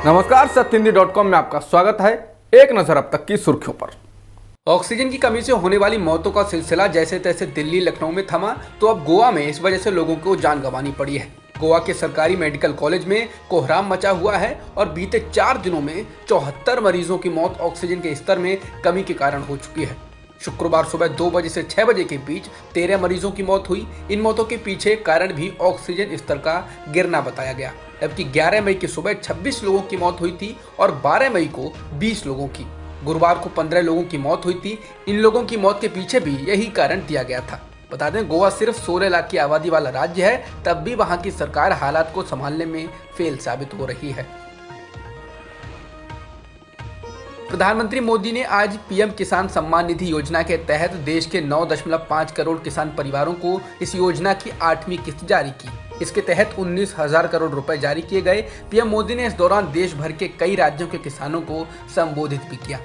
नमस्कार, सत्यहिंदी.com में आपका स्वागत है। एक नजर अब तक की सुर्खियों पर। ऑक्सीजन की कमी से होने वाली मौतों का सिलसिला जैसे तैसे दिल्ली लखनऊ में थमा तो अब गोवा में इस वजह से लोगों को जान गंवानी पड़ी है। गोवा के सरकारी मेडिकल कॉलेज में कोहराम मचा हुआ है और बीते 4 दिनों में 74 मरीजों की मौत ऑक्सीजन के स्तर में कमी के कारण हो चुकी है। शुक्रवार सुबह 2 बजे से 6 बजे के बीच 13 मरीजों की मौत हुई। इन मौतों के पीछे कारण भी ऑक्सीजन स्तर का गिरना बताया गया, जबकि 11 मई की सुबह 26 लोगों की मौत हुई थी और 12 मई को 20 लोगों की। गुरुवार को 15 लोगों की मौत हुई थी। इन लोगों की मौत के पीछे भी यही कारण दिया गया था। बता दें, गोवा सिर्फ 16 लाख की आबादी वाला राज्य है, तब भी वहां की सरकार हालात को संभालने में फेल साबित हो रही है। प्रधानमंत्री मोदी ने आज पीएम किसान सम्मान निधि योजना के तहत देश के 9.5 करोड़ किसान परिवारों को इस योजना की 8वीं किस्त जारी की। इसके तहत 19,000 करोड़ रुपए जारी किए गए। पीएम मोदी ने इस दौरान देश भर के कई राज्यों के किसानों को संबोधित भी किया।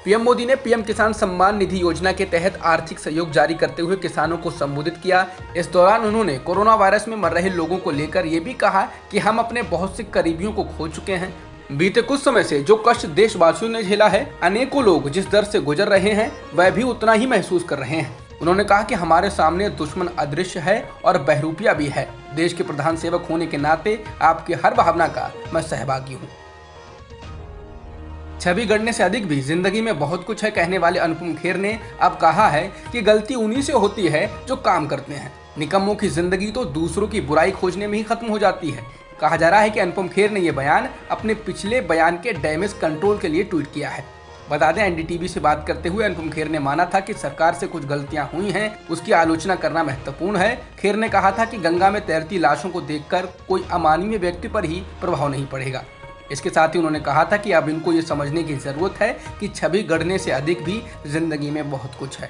पीएम मोदी ने पीएम किसान सम्मान निधि योजना के तहत आर्थिक सहयोग जारी करते हुए किसानों को संबोधित किया। इस दौरान उन्होंने कोरोना वायरस में मर रहे लोगों को लेकर ये भी कहा कि हम अपने बहुत से करीबियों को खो चुके हैं। बीते कुछ समय से जो कष्ट देशवासियों ने झेला है, अनेकों लोग जिस दर से गुजर रहे हैं वह भी उतना ही महसूस कर रहे हैं। उन्होंने कहा कि हमारे सामने दुश्मन अदृश्य है और बहरूपिया भी है। देश के प्रधान सेवक होने के नाते आपकी हर भावना का मैं सहभागी हूँ। छवि गढ़ने से अधिक भी जिंदगी में बहुत कुछ है कहने वाले अनुपम खेर ने अब कहा है कि गलती उन्हीं से होती है जो काम करते हैं। निकम्मों की जिंदगी तो दूसरों की बुराई खोजने में ही खत्म हो जाती है। कहा जा रहा है कि अनुपम खेर ने यह बयान अपने पिछले बयान के डैमेज कंट्रोल के लिए ट्वीट किया है। बता दें, एनडीटीवी से बात करते हुए अनुपम खेर ने माना था कि सरकार से कुछ गलतियां हुई हैं, उसकी आलोचना करना महत्वपूर्ण है। खेर ने कहा था कि गंगा में तैरती लाशों को देखकर कोई अमानवीय व्यक्ति पर ही प्रभाव नहीं पड़ेगा। इसके साथ ही उन्होंने कहा था कि अब इनको ये समझने की जरूरत है कि छवि गढ़ने से अधिक भी जिंदगी में बहुत कुछ है।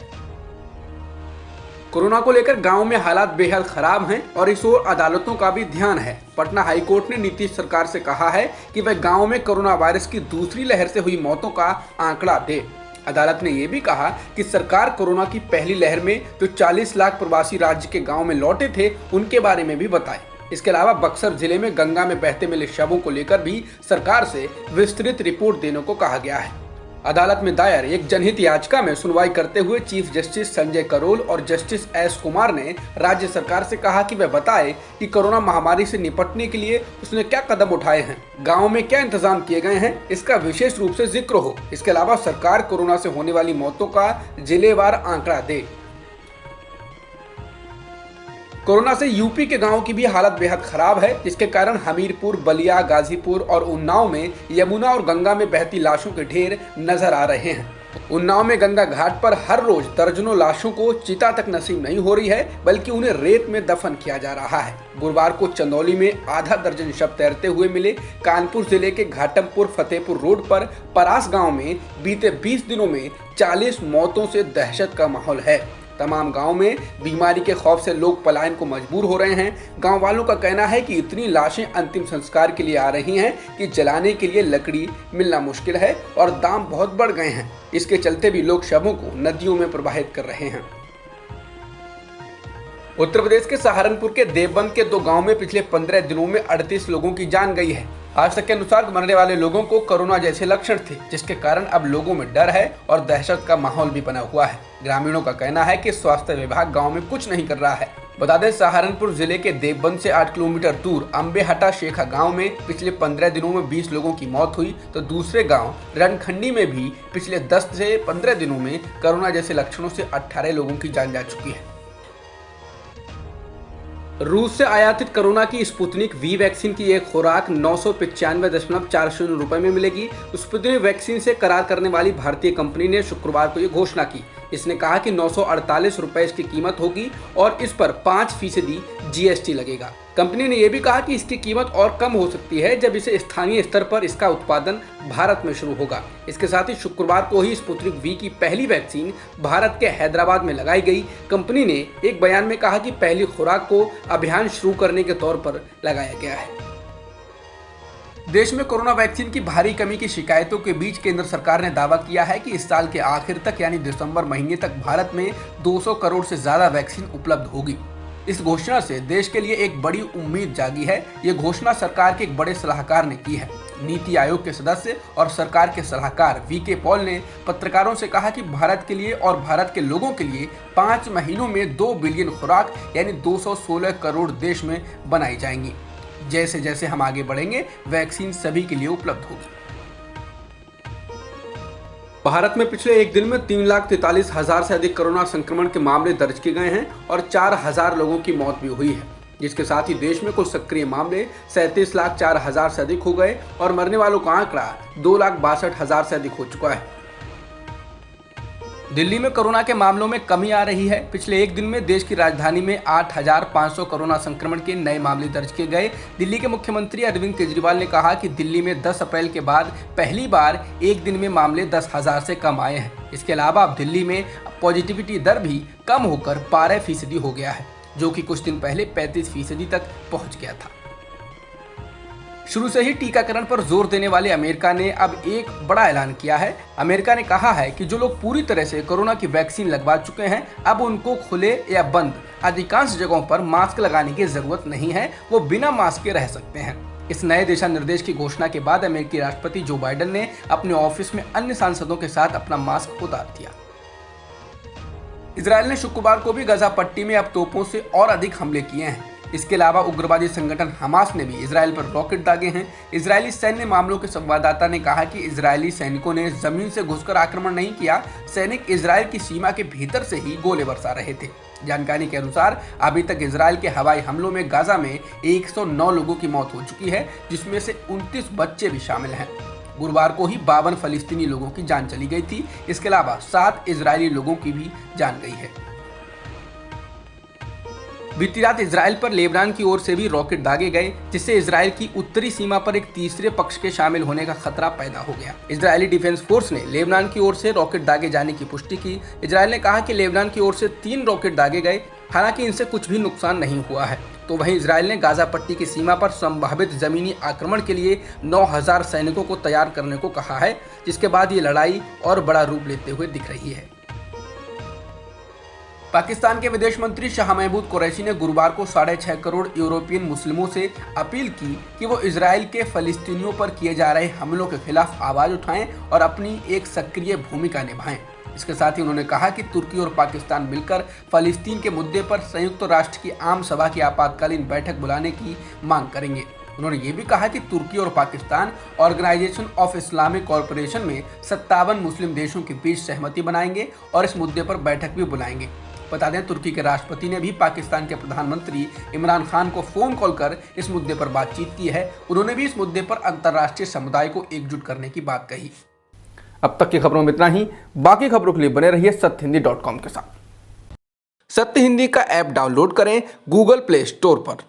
कोरोना को लेकर गांव में हालात बेहद खराब हैं और इस ओर अदालतों का भी ध्यान है। पटना हाईकोर्ट ने नीतीश सरकार से कहा है कि वह गांव में कोरोना वायरस की दूसरी लहर से हुई मौतों का आंकड़ा दे। अदालत ने यह भी कहा कि सरकार कोरोना की पहली लहर में जो 40 लाख प्रवासी राज्य के गाँव में लौटे थे उनके बारे में भी बताए। इसके अलावा बक्सर जिले में गंगा में बहते मिले शवों को लेकर भी सरकार से विस्तृत रिपोर्ट देने को कहा गया है। अदालत में दायर एक जनहित याचिका में सुनवाई करते हुए चीफ जस्टिस संजय करोल और जस्टिस एस कुमार ने राज्य सरकार से कहा कि वह बताए कि कोरोना महामारी से निपटने के लिए उसने क्या कदम उठाए हैं, गांव में क्या इंतजाम किए गए हैं, इसका विशेष रूप से जिक्र हो। इसके अलावा सरकार कोरोना से होने वाली मौतों का जिलेवार आंकड़ा दे। कोरोना से यूपी के गांवों की भी हालत बेहद खराब है, जिसके कारण हमीरपुर, बलिया, गाजीपुर और उन्नाव में यमुना और गंगा में बहती लाशों के ढेर नजर आ रहे हैं। उन्नाव में गंगा घाट पर हर रोज दर्जनों लाशों को चिता तक नसीब नहीं हो रही है, बल्कि उन्हें रेत में दफन किया जा रहा है। गुरुवार को चंदौली में आधा दर्जन शव तैरते हुए मिले। कानपुर जिले के घाटमपुर फतेहपुर रोड पर परास गांव में बीते 20 दिनों में 40 मौतों से दहशत का माहौल है। तमाम गांव में बीमारी के खौफ से लोग पलायन को मजबूर हो रहे हैं। गांव वालों का कहना है कि इतनी लाशें अंतिम संस्कार के लिए आ रही हैं कि जलाने के लिए लकड़ी मिलना मुश्किल है और दाम बहुत बढ़ गए हैं। इसके चलते भी लोग शवों को नदियों में प्रवाहित कर रहे हैं। उत्तर प्रदेश के सहारनपुर के देवबंद के 2 गांव में पिछले 15 दिनों में 38 लोगों की जान गई है। आज तक के अनुसार मरने वाले लोगों को कोरोना जैसे लक्षण थे, जिसके कारण अब लोगों में डर है और दहशत का माहौल भी बना हुआ है। ग्रामीणों का कहना है कि स्वास्थ्य विभाग गांव में कुछ नहीं कर रहा है। बता दें, सहारनपुर जिले के देवबंद से 8 किलोमीटर दूर अम्बेहटा शेखा गांव में पिछले 15 दिनों में 20 लोगों की मौत हुई, तो दूसरे गांव रणखंडी में भी पिछले 10 से 15 दिनों में कोरोना जैसे लक्षणों से 18 लोगों की जान जा चुकी है। रूस से आयातित कोरोना की स्पुतनिक वी वैक्सीन की एक खुराक 995.40 रुपए में मिलेगी। स्पुतनिक वैक्सीन से करार करने वाली भारतीय कंपनी ने शुक्रवार को ये घोषणा की। इसने कहा कि 948 रुपए इसकी कीमत होगी और इस पर 5% जीएसटी लगेगा। कंपनी ने यह भी कहा कि इसकी कीमत और कम हो सकती है जब इसे स्थानीय स्तर पर इसका उत्पादन भारत में शुरू होगा। इसके साथ ही शुक्रवार को ही स्पुतनिक वी की पहली वैक्सीन भारत के हैदराबाद में लगाई गई। कंपनी ने एक बयान में कहा कि पहली खुराक को अभियान शुरू करने के तौर पर लगाया गया है। देश में कोरोना वैक्सीन की भारी कमी की शिकायतों के बीच केंद्र सरकार ने दावा किया है कि इस साल के आखिर तक यानी दिसंबर महीने तक भारत में 200 करोड़ से ज्यादा वैक्सीन उपलब्ध होगी। इस घोषणा से देश के लिए एक बड़ी उम्मीद जागी है। ये घोषणा सरकार के एक बड़े सलाहकार ने की है। नीति आयोग के सदस्य और सरकार के सलाहकार वीके पॉल ने पत्रकारों से कहा कि भारत के लिए और भारत के लोगों के लिए 5 महीनों में 2 बिलियन खुराक यानी 216 करोड़ देश में बनाई जाएंगी। जैसे जैसे हम आगे बढ़ेंगे, वैक्सीन सभी के लिए उपलब्ध होगी। भारत में पिछले एक दिन में 3,43,000 से अधिक कोरोना संक्रमण के मामले दर्ज किए गए हैं और 4,000 लोगों की मौत भी हुई है, जिसके साथ ही देश में कुल सक्रिय मामले 37,04,000 से अधिक हो गए और मरने वालों का आंकड़ा 2,62,000 से अधिक हो चुका है। दिल्ली में कोरोना के मामलों में कमी आ रही है। पिछले एक दिन में देश की राजधानी में 8,500 कोरोना संक्रमण के नए मामले दर्ज किए गए। दिल्ली के मुख्यमंत्री अरविंद केजरीवाल ने कहा कि दिल्ली में 10 अप्रैल के बाद पहली बार एक दिन में मामले 10,000 से कम आए हैं। इसके अलावा अब दिल्ली में पॉजिटिविटी दर भी कम होकर 12% हो गया है, जो कि कुछ दिन पहले 35% तक पहुंच गया था। शुरू से ही टीकाकरण पर जोर देने वाले अमेरिका ने अब एक बड़ा ऐलान किया है। अमेरिका ने कहा है कि जो लोग पूरी तरह से कोरोना की वैक्सीन लगवा चुके हैं, अब उनको खुले या बंद अधिकांश जगहों पर मास्क लगाने की जरूरत नहीं है, वो बिना मास्क के रह सकते हैं। इस नए दिशा निर्देश की घोषणा के बाद अमेरिकी राष्ट्रपति जो बाइडेन ने अपने ऑफिस में अन्य सांसदों के साथ अपना मास्क उतार दिया। इजरायल ने शुक्रवार को भी गजा पट्टी में अब तोपों से और अधिक हमले किए हैं। इसके अलावा उग्रवादी संगठन हमास ने भी इजरायल पर रॉकेट दागे हैं। इजरायली सैन्य मामलों के संवाददाता ने कहा कि इजरायली सैनिकों ने जमीन से घुसकर आक्रमण नहीं किया, सैनिक इजरायल की सीमा के भीतर से ही गोले बरसा रहे थे। जानकारी के अनुसार अभी तक इजरायल के हवाई हमलों में गाजा में 109 लोगों की मौत हो चुकी है, जिसमें से 29 बच्चे भी शामिल हैं। गुरुवार को ही 52 फलस्तीनी लोगों की जान चली गई थी। इसके अलावा 7 इजरायली लोगों की भी जान गई है। बीती रात इजरायल पर लेबनान की ओर से भी रॉकेट दागे गए, जिससे इजरायल की उत्तरी सीमा पर एक तीसरे पक्ष के शामिल होने का खतरा पैदा हो गया। इजरायली डिफेंस फोर्स ने लेबनान की ओर से रॉकेट दागे जाने की पुष्टि की। इजरायल ने कहा कि लेबनान की ओर से 3 रॉकेट दागे गए, हालांकि इनसे कुछ भी नुकसान नहीं हुआ है। तो वहीं इजरायल ने गाजा पट्टी की सीमा पर संभावित जमीनी आक्रमण के लिए 9,000 सैनिकों को तैयार करने को कहा है, जिसके बाद ये लड़ाई और बड़ा रूप लेते हुए दिख रही है। पाकिस्तान के विदेश मंत्री शाह महमूद कुरैशी ने गुरुवार को 6.5 करोड़ यूरोपियन मुस्लिमों से अपील की कि वो इजरायल के फलस्तीनियों पर किए जा रहे हमलों के खिलाफ आवाज उठाएं और अपनी एक सक्रिय भूमिका निभाएं। इसके साथ ही उन्होंने कहा कि तुर्की और पाकिस्तान मिलकर फलस्तीन के मुद्दे पर संयुक्त राष्ट्र की आम सभा की आपातकालीन बैठक बुलाने की मांग करेंगे। उन्होंने ये भी कहा कि तुर्की और Pakistan organisation of Islamic corporation में 57 मुस्लिम देशों के बीच सहमति बनाएंगे और इस मुद्दे पर बैठक भी बुलाएंगे। बता दें, तुर्की के राष्ट्रपति ने भी पाकिस्तान के प्रधानमंत्री इमरान खान को फोन कॉल कर इस मुद्दे पर बातचीत की है। उन्होंने भी इस मुद्दे पर अंतर्राष्ट्रीय समुदाय को एकजुट करने की बात कही। अब तक की खबरों में इतना ही। बाकी खबरों के लिए बने रहिए सत्यहिंदी.com के साथ। सत्य हिंदी का ऐप डाउनलोड करें गूगल प्ले स्टोर पर।